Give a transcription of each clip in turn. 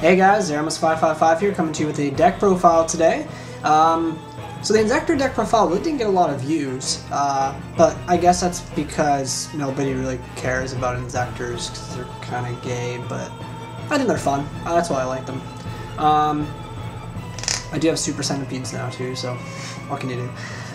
Hey guys, Zeramus555 here, coming to you with a deck profile today. So the Inzektor deck profile really didn't get a lot of views, but I guess that's because nobody really cares about Inzektors because they're kind of gay, but I think they're fun. That's why I like them. I do have Super Centipedes now too, so what can you do?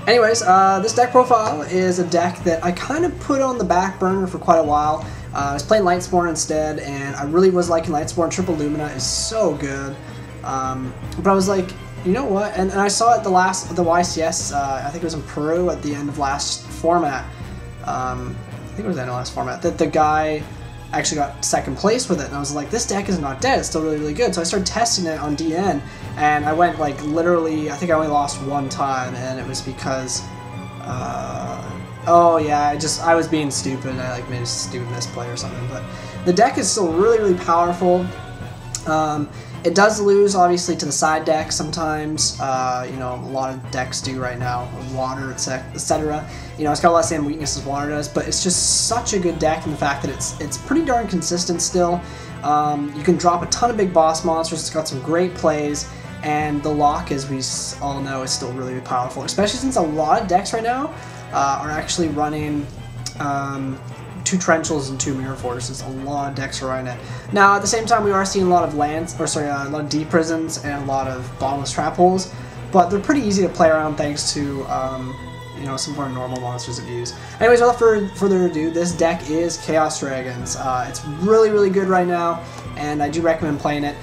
Anyways, this deck profile is a deck that I kind of put on the back burner for quite a while. I was playing Lightsworn instead, and I really was liking Lightsworn. Triple Lumina is so good, but I was like, you know what? And I saw it the YCS. I think it was in Peru at the end of last format. I think it was the end of last format that the guy actually got second place with it, and I was like, this deck is not dead. It's still really, really good. So I started testing it on DN, and I went like literally. I think I only lost one time, and it was because. Oh yeah, I was being stupid. I like made a stupid misplay or something. But the deck is still really, really powerful. It does lose obviously to the side deck sometimes. You know, a lot of decks do right now, water, etc. You know, it's got a lot of the same weaknesses water does, but it's just such a good deck in the fact that it's pretty darn consistent still. You can drop a ton of big boss monsters. It's got some great plays. And the lock, as we all know, is still really powerful, especially since a lot of decks right now are actually running 2 Trenchals and 2 Mirror Forces. A lot of decks are running it. Now, at the same time, we are seeing a lot of a lot of deep prisons and a lot of bottomless trap holes, but they're pretty easy to play around thanks to you know, some of our normal monsters that we use. Anyways, without further ado, this deck is Chaos Dragons. It's really, really good right now, and I do recommend playing it.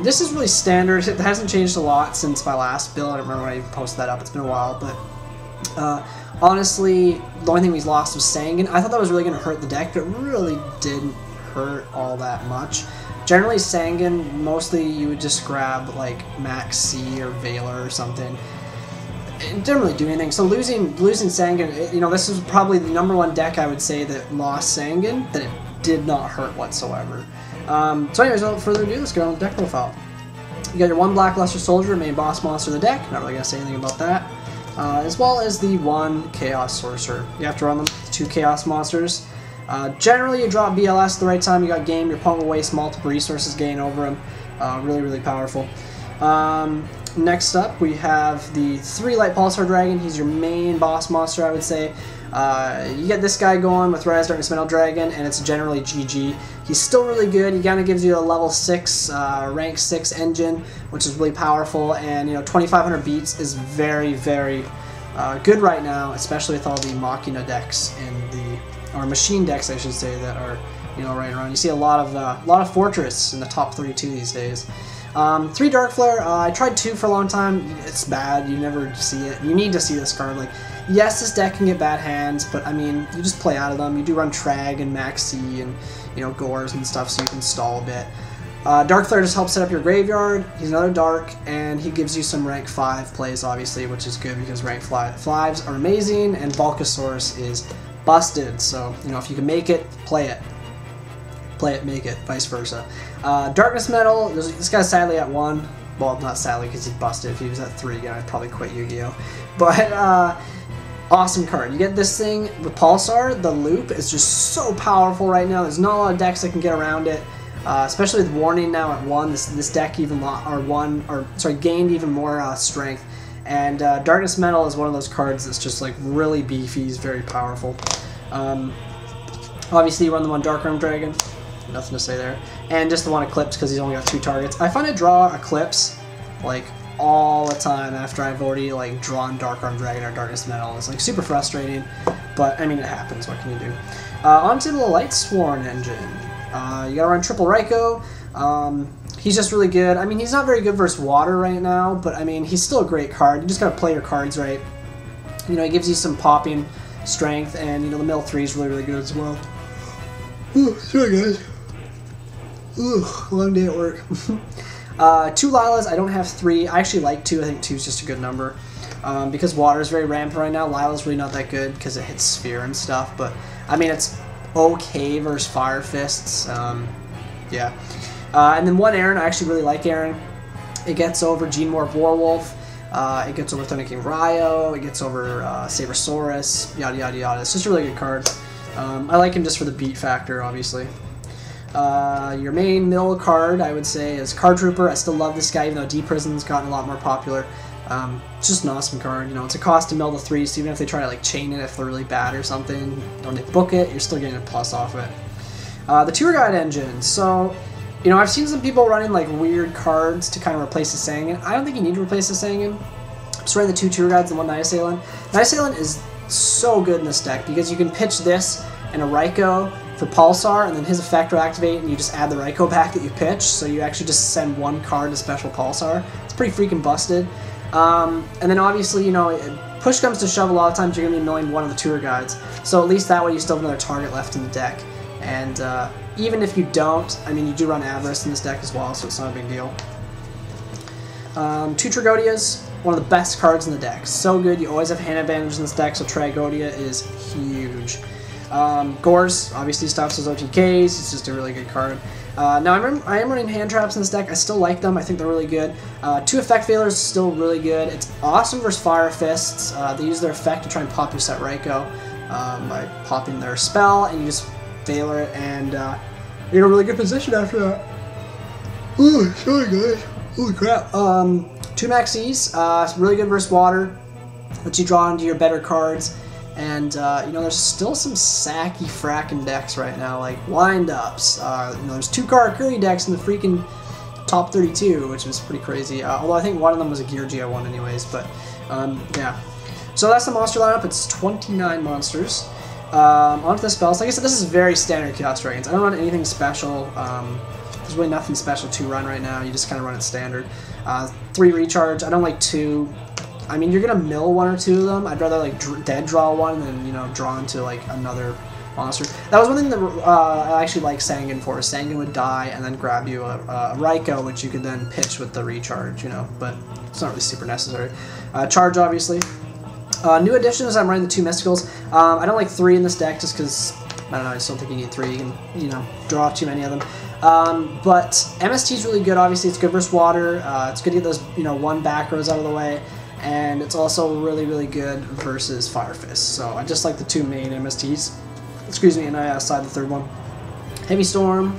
This is really standard. It hasn't changed a lot since my last build. I don't remember when I even posted that up. It's been a while, but honestly, the only thing we lost was Sangan. I thought that was really going to hurt the deck, but it really didn't hurt all that much. Generally, Sangan, mostly you would just grab like Maxx or Valor or something. It didn't really do anything. So losing Sangan, you know, this is probably the #1 deck I would say that lost Sangan, that it did not hurt whatsoever. So anyways, without further ado, let's get on the deck profile. You got your 1 Blackluster Soldier, main boss monster of the deck. Not really going to say anything about that. As well as the 1 Chaos Sorcerer. You have to run them, 2 Chaos monsters. Generally, you drop BLS at the right time. You got game. Your opponent will waste multiple resources gain over him. Really, really powerful. Next up, we have the 3 Lightpulsar Dragon. He's your main boss monster, I would say. You get this guy going with Rise Darkness Metal Dragon, and it's generally GG. He's still really good. He kind of gives you a level 6, rank 6 engine, which is really powerful, and you know, 2,500 beats is very, very good right now, especially with all the Machina decks or machine decks, I should say, that are, you know, right around. You see a lot of Fortress in the top 32 these days. 3 Darkflare. I tried 2 for a long time. It's bad. You never see it. You need to see this card. Like, yes, this deck can get bad hands, but I mean, you just play out of them. You do run Trag and Maxx and, you know, Gorz and stuff, so you can stall a bit. Darkflare just helps set up your graveyard. He's another Dark, and he gives you some rank 5 plays, obviously, which is good because rank 5s are amazing, and Bulkasaurus is busted. So, you know, if you can make it, play it. Play it, make it, vice versa. Darkness Metal, this guy's sadly at 1. Well, not sadly because he's busted. If he was at 3 again, I'd probably quit Yu-Gi-Oh! But, awesome card. You get this thing with Pulsar. The loop is just so powerful right now. There's not a lot of decks that can get around it, especially with Warning now at 1. This deck even gained even more strength. And Darkness Metal is one of those cards that's just like really beefy. He's very powerful. Obviously, you run the 1 Darkflare Dragon. Nothing to say there. And just the 1 Eclipse because he's only got 2 targets. I find I draw Eclipse like all the time after I've already like drawn Darkflare Dragon or Darkness Metal. It's like super frustrating, but I mean, it happens. What can you do? Onto the Lightsworn engine. You gotta run triple Ryko. He's just really good. I mean, he's not very good versus water right now, but I mean, he's still a great card. You just gotta play your cards right. You know, he gives you some popping strength, and you know, the mill 3 is really, really good as well. Ooh, sorry guys. Ooh, long day at work. 2 Lylas. I don't have 3. I actually like 2. I think 2 is just a good number. Because water is very rampant right now. Lyla's really not that good because it hits sphere and stuff. But I mean, it's okay versus Fire Fists. Yeah. And then 1 Aaron. I actually really like Aaron. It gets over Gene Warp Warwolf. It gets over Thunder King Ryo. It gets over Sabersaurus. Yada yada yada. It's just a really good card. I like him just for the beat factor, obviously. Your main mill card, I would say, is Card Trooper. I still love this guy, even though D-Prison's gotten a lot more popular. It's just an awesome card. You know, it's a cost to mill the 3, so even if they try to like chain it if they're really bad or something, when they book it, you're still getting a plus off it. The Tour Guide engine. So, you know, I've seen some people running like weird cards to kind of replace the Sangan. I don't think you need to replace the Sangan. I'm just running the 2 Tour Guides and 1 Night Assailant. Night Assailant is so good in this deck because you can pitch this and a Ryko for Pulsar, and then his effect will activate, and you just add the Ryko back that you pitch, so you actually just send 1 card to special Pulsar. It's pretty freaking busted. And then obviously, you know, push comes to shove, a lot of times you're going to be milling one of the Tour Guides, so at least that way you still have another target left in the deck. And even if you don't, I mean, you do run Avarice in this deck as well, so it's not a big deal. 2 Tragoedias, one of the best cards in the deck. So good, you always have hand advantage in this deck, so Tragoedia is huge. Gorz obviously stops those OTKs, it's just a really good card. Now I am running hand traps in this deck, I still like them, I think they're really good. 2 effect failures is still really good. It's awesome versus Fire Fists. They use their effect to try and pop your set Ryko by popping their spell, and you just failure it, and you're in a really good position after that. Ooh, sorry guys. Holy crap. 2 Maxx, really good versus water. Lets you draw into your better cards. And, you know, there's still some sacky fracking decks right now, like wind-ups. You know, there's 2 Karakuri decks in the freaking top 32, which is pretty crazy. Although I think one of them was a Geargia one anyways, but, yeah. So that's the monster lineup. It's 29 monsters. Onto the spells. Like I said, this is very standard Chaos Dragons. I don't run anything special. There's really nothing special to run right now. You just kind of run it standard. 3 recharge. I don't like 2. I mean, you're gonna mill 1 or 2 of them. I'd rather like dead draw 1 than, you know, draw into like another monster. That was one thing that I actually like Sangan for. Sangan would die and then grab you a Ryko, which you could then pitch with the recharge, you know, but it's not really super necessary. Charge, obviously. New additions, I'm running the 2 Mysticals. I don't like 3 in this deck just because, I don't know, I just don't think you need 3. You can, you know, draw too many of them. But MST is really good, obviously. It's good versus water. It's good to get those, you know, 1 back rows out of the way. And it's also really, really good versus Fire Fist. So I just like the 2 main MSTs. Excuse me, and I side the 3rd one. Heavy Storm.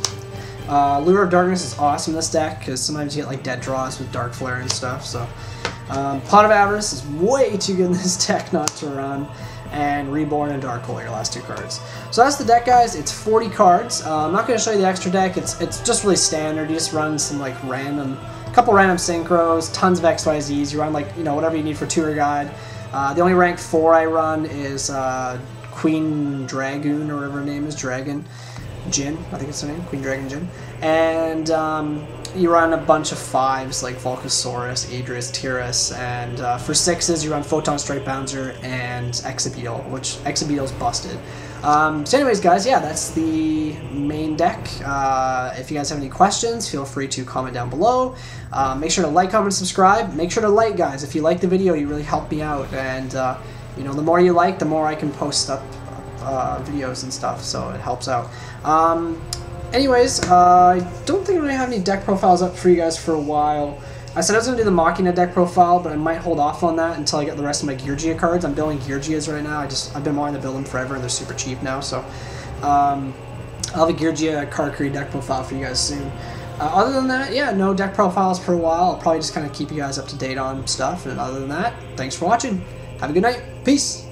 Allure of Darkness is awesome in this deck because sometimes you get like dead draws with Darkflare and stuff. So Pot of Avarice is way too good in this deck not to run. And Reborn and Dark Hole are your last 2 cards. So that's the deck, guys. It's 40 cards. I'm not going to show you the extra deck. It's just really standard. You just run some like couple random synchros, tons of XYZs. You run like, you know, whatever you need for Tour Guide. The only rank 4 I run is Queen Dragoon, or whatever her name is, Dragon. Jin, I think it's her name, Queen Dragon Jin. And you run a bunch of 5s like Volcasaurus, Adris, Tyrus, and for 6s you run Photon Strike Bouncer and Exabeetle, which Exabeetle's busted. So anyways, guys, yeah, that's the main deck. If you guys have any questions, feel free to comment down below. Make sure to like, comment, subscribe. Make sure to like, guys. If you like the video, you really help me out. And, you know, the more you like, the more I can post up videos and stuff, so it helps out. Anyways, I don't think I'm going to have any deck profiles up for you guys for a while. I said I was going to do the Machina deck profile, but I might hold off on that until I get the rest of my Geargia cards. I'm building Geargias right now. I've been wanting to build them forever, and they're super cheap now, so I'll have a Geargia Karakuri deck profile for you guys soon. Other than that, yeah, no deck profiles for a while. I'll probably just kind of keep you guys up to date on stuff, and other than that, thanks for watching. Have a good night. Peace!